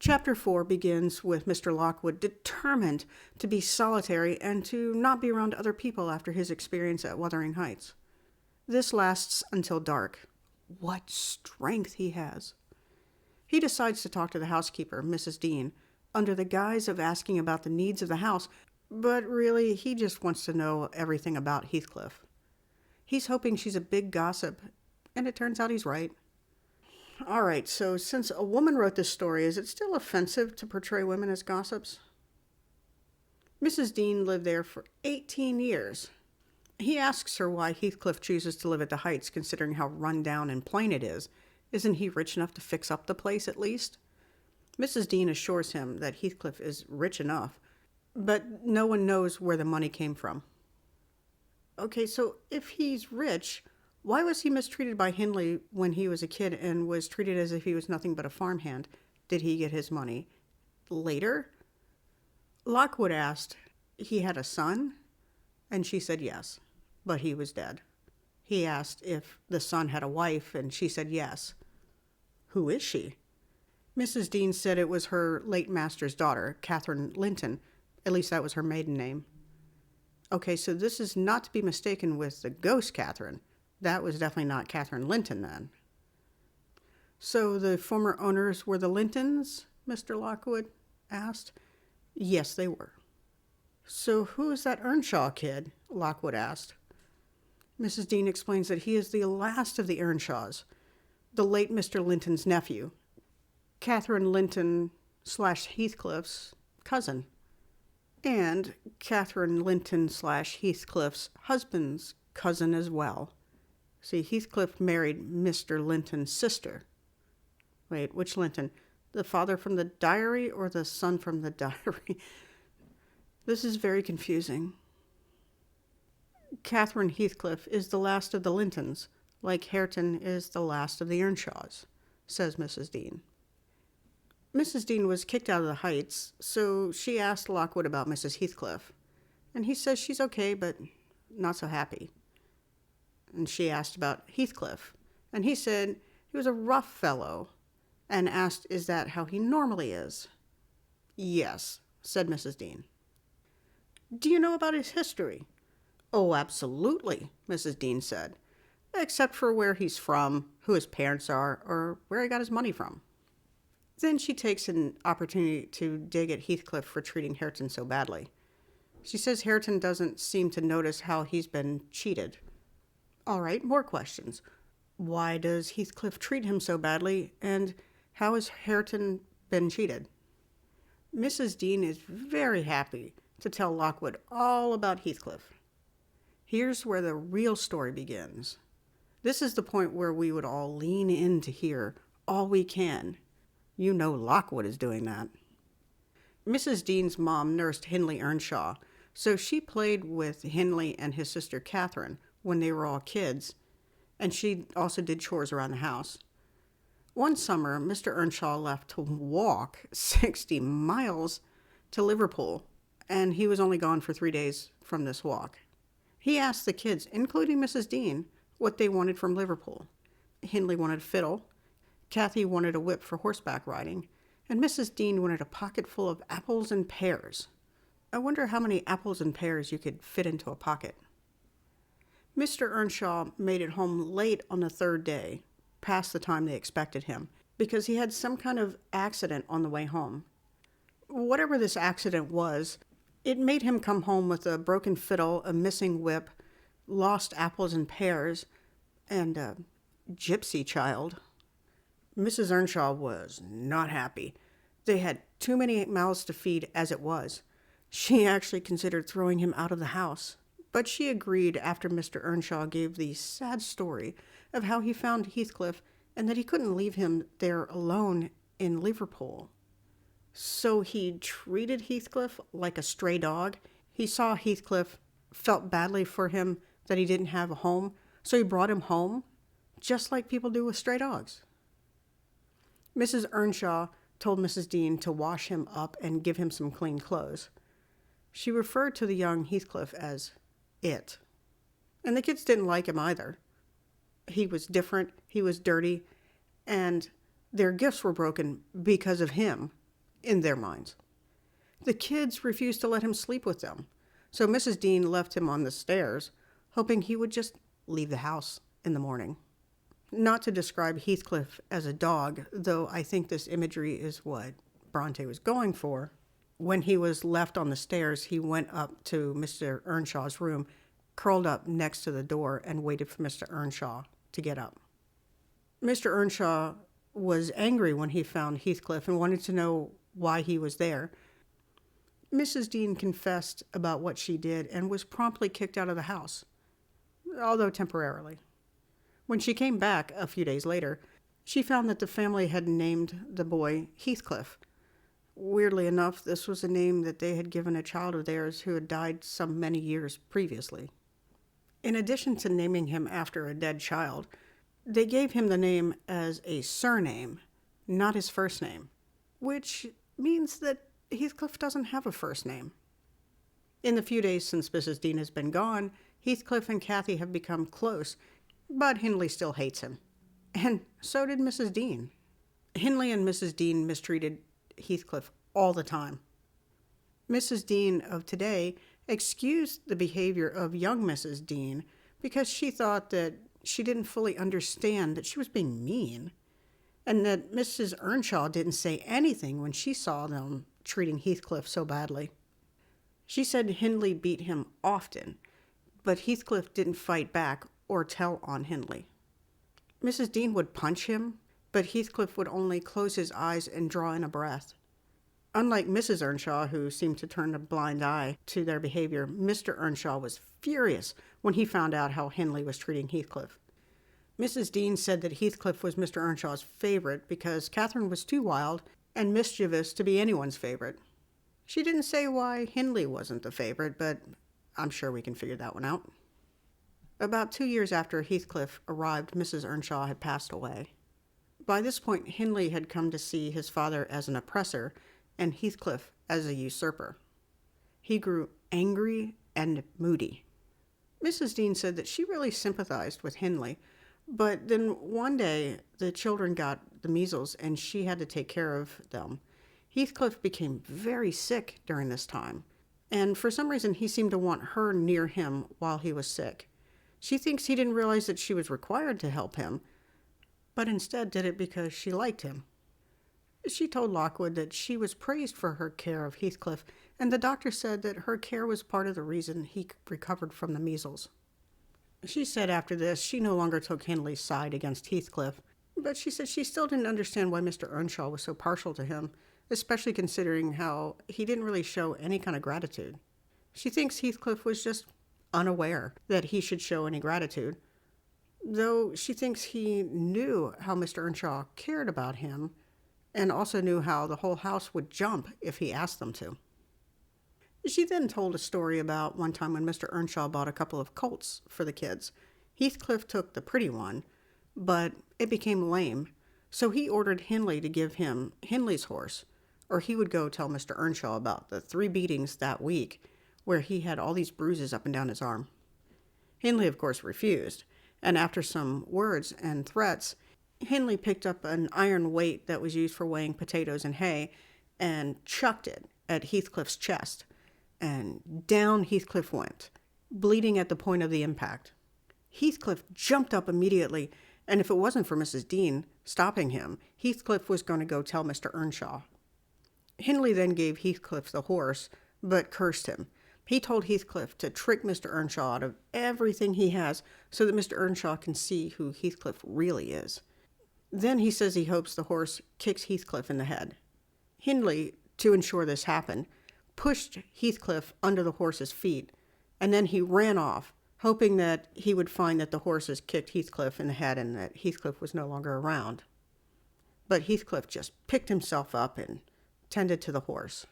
Chapter 4 begins with Mr. Lockwood determined to be solitary and to not be around other people after his experience at Wuthering Heights. This lasts until dark. What strength he has! He decides to talk to the housekeeper, Mrs. Dean, under the guise of asking about the needs of the house, but really he just wants to know everything about Heathcliff. He's hoping she's a big gossip, and it turns out he's right. All right, so since a woman wrote this story, is it still offensive to portray women as gossips? Mrs. Dean lived there for 18 years. He asks her why Heathcliff chooses to live at the Heights, considering how run down and plain it is. Isn't he rich enough to fix up the place at least? Mrs. Dean assures him that Heathcliff is rich enough, but no one knows where the money came from. Okay, so if he's rich, why was he mistreated by Hindley when he was a kid and was treated as if he was nothing but a farmhand? Did he get his money later? Lockwood asked, he had a son? And she said yes, but he was dead. He asked if the son had a wife, and she said yes. Who is she? Mrs. Dean said it was her late master's daughter, Catherine Linton. At least that was her maiden name. Okay, so this is not to be mistaken with the ghost Catherine. That was definitely not Catherine Linton then. So the former owners were the Lintons? Mr. Lockwood asked. Yes, they were. So who is that Earnshaw kid? Lockwood asked. Mrs. Dean explains that he is the last of the Earnshaws, the late Mr. Linton's nephew, Catherine Linton / Heathcliff's cousin, and Catherine Linton / Heathcliff's husband's cousin as well. See, Heathcliff married Mr. Linton's sister. Wait, which Linton? The father from the diary or the son from the diary? This is very confusing. Catherine Heathcliff is the last of the Lintons, like Hareton is the last of the Earnshaws, says Mrs. Dean. Mrs. Dean was kicked out of the Heights, so she asked Lockwood about Mrs. Heathcliff, and he says she's okay, but not so happy. And she asked about Heathcliff, and he said he was a rough fellow, and asked, is that how he normally is? Yes, said Mrs. Dean. Do you know about his history? Oh, absolutely, Mrs. Dean said, except for where he's from, who his parents are, or where he got his money from. Then she takes an opportunity to dig at Heathcliff for treating Hareton so badly. She says Hareton doesn't seem to notice how he's been cheated. All right, more questions. Why does Heathcliff treat him so badly, and how has Hareton been cheated? Mrs. Dean is very happy to tell Lockwood all about Heathcliff. Here's where the real story begins. This is the point where we would all lean in to hear all we can. You know Lockwood is doing that. Mrs. Dean's mom nursed Hindley Earnshaw, so she played with Hindley and his sister Catherine when they were all kids, and she also did chores around the house. One summer, Mr. Earnshaw left to walk 60 miles to Liverpool, and he was only gone for 3 days from this walk. He asked the kids, including Mrs. Dean, what they wanted from Liverpool. Hindley wanted a fiddle, Cathy wanted a whip for horseback riding, and Mrs. Dean wanted a pocket full of apples and pears. I wonder how many apples and pears you could fit into a pocket. Mr. Earnshaw made it home late on the third day, past the time they expected him, because he had some kind of accident on the way home. Whatever this accident was, it made him come home with a broken fiddle, a missing whip, lost apples and pears, and a gypsy child. Mrs. Earnshaw was not happy. They had too many mouths to feed as it was. She actually considered throwing him out of the house, but she agreed after Mr. Earnshaw gave the sad story of how he found Heathcliff and that he couldn't leave him there alone in Liverpool. So he treated Heathcliff like a stray dog. He saw Heathcliff, felt badly for him that he didn't have a home, so he brought him home, just like people do with stray dogs. Mrs. Earnshaw told Mrs. Dean to wash him up and give him some clean clothes. She referred to the young Heathcliff as it. And the kids didn't like him either. He was different, he was dirty, and their gifts were broken because of him. in their minds. The kids refused to let him sleep with them, so Mrs. Dean left him on the stairs, hoping he would just leave the house in the morning. Not to describe Heathcliff as a dog, though I think this imagery is what Bronte was going for. When he was left on the stairs, he went up to Mr. Earnshaw's room, curled up next to the door, and waited for Mr. Earnshaw to get up. Mr. Earnshaw was angry when he found Heathcliff and wanted to know why he was there. Mrs. Dean confessed about what she did and was promptly kicked out of the house, although temporarily. When she came back a few days later, she found that the family had named the boy Heathcliff. Weirdly enough, this was a name that they had given a child of theirs who had died some many years previously. In addition to naming him after a dead child, they gave him the name as a surname, not his first name, which means that Heathcliff doesn't have a first name. In the few days since Mrs. Dean has been gone, Heathcliff and Cathy have become close, but Hindley still hates him. And so did Mrs. Dean. Hindley and Mrs. Dean mistreated Heathcliff all the time. Mrs. Dean of today excused the behavior of young Mrs. Dean because she thought that she didn't fully understand that she was being mean, and that Mrs. Earnshaw didn't say anything when she saw them treating Heathcliff so badly. She said Hindley beat him often, but Heathcliff didn't fight back or tell on Hindley. Mrs. Dean would punch him, but Heathcliff would only close his eyes and draw in a breath. Unlike Mrs. Earnshaw, who seemed to turn a blind eye to their behavior, Mr. Earnshaw was furious when he found out how Hindley was treating Heathcliff. Mrs. Dean said that Heathcliff was Mr. Earnshaw's favorite because Catherine was too wild and mischievous to be anyone's favorite. She didn't say why Hindley wasn't the favorite, but I'm sure we can figure that one out. About 2 years after Heathcliff arrived, Mrs. Earnshaw had passed away. By this point, Hindley had come to see his father as an oppressor and Heathcliff as a usurper. He grew angry and moody. Mrs. Dean said that she really sympathized with Hindley, but then one day the children got the measles and she had to take care of them. Heathcliff became very sick during this time, and for some reason he seemed to want her near him while he was sick. She thinks he didn't realize that she was required to help him, but instead did it because she liked him. She told Lockwood that she was praised for her care of Heathcliff, and the doctor said that her care was part of the reason he recovered from the measles. She said after this she no longer took Hindley's side against Heathcliff, but she said she still didn't understand why Mr. Earnshaw was so partial to him, especially considering how he didn't really show any kind of gratitude. She thinks Heathcliff was just unaware that he should show any gratitude, though she thinks he knew how Mr. Earnshaw cared about him and also knew how the whole house would jump if he asked them to. She then told a story about one time when Mr. Earnshaw bought a couple of colts for the kids. Heathcliff took the pretty one, but it became lame, so he ordered Hindley to give him Hindley's horse, or he would go tell Mr. Earnshaw about the 3 beatings that week where he had all these bruises up and down his arm. Hindley, of course, refused, and after some words and threats, Hindley picked up an iron weight that was used for weighing potatoes and hay and chucked it at Heathcliff's chest, and down Heathcliff went, bleeding at the point of the impact. Heathcliff jumped up immediately, and if it wasn't for Mrs. Dean stopping him, Heathcliff was going to go tell Mr. Earnshaw. Hindley then gave Heathcliff the horse, but cursed him. He told Heathcliff to trick Mr. Earnshaw out of everything he has so that Mr. Earnshaw can see who Heathcliff really is. Then he says he hopes the horse kicks Heathcliff in the head. Hindley, to ensure this happened, pushed Heathcliff under the horse's feet, and then he ran off, hoping that he would find that the horses kicked Heathcliff in the head and that Heathcliff was no longer around. But Heathcliff just picked himself up and tended to the horse.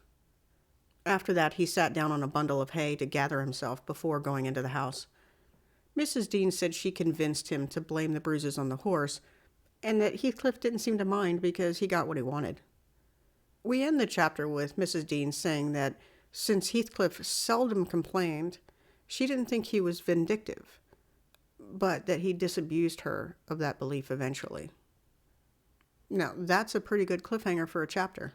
After that, he sat down on a bundle of hay to gather himself before going into the house. Mrs. Dean said she convinced him to blame the bruises on the horse, and that Heathcliff didn't seem to mind because he got what he wanted. We end the chapter with Mrs. Dean saying that since Heathcliff seldom complained, she didn't think he was vindictive, but that he disabused her of that belief eventually. Now, that's a pretty good cliffhanger for a chapter.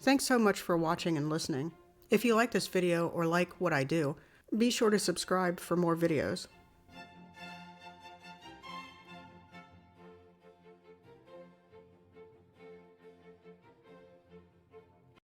Thanks so much for watching and listening. If you like this video or like what I do, be sure to subscribe for more videos.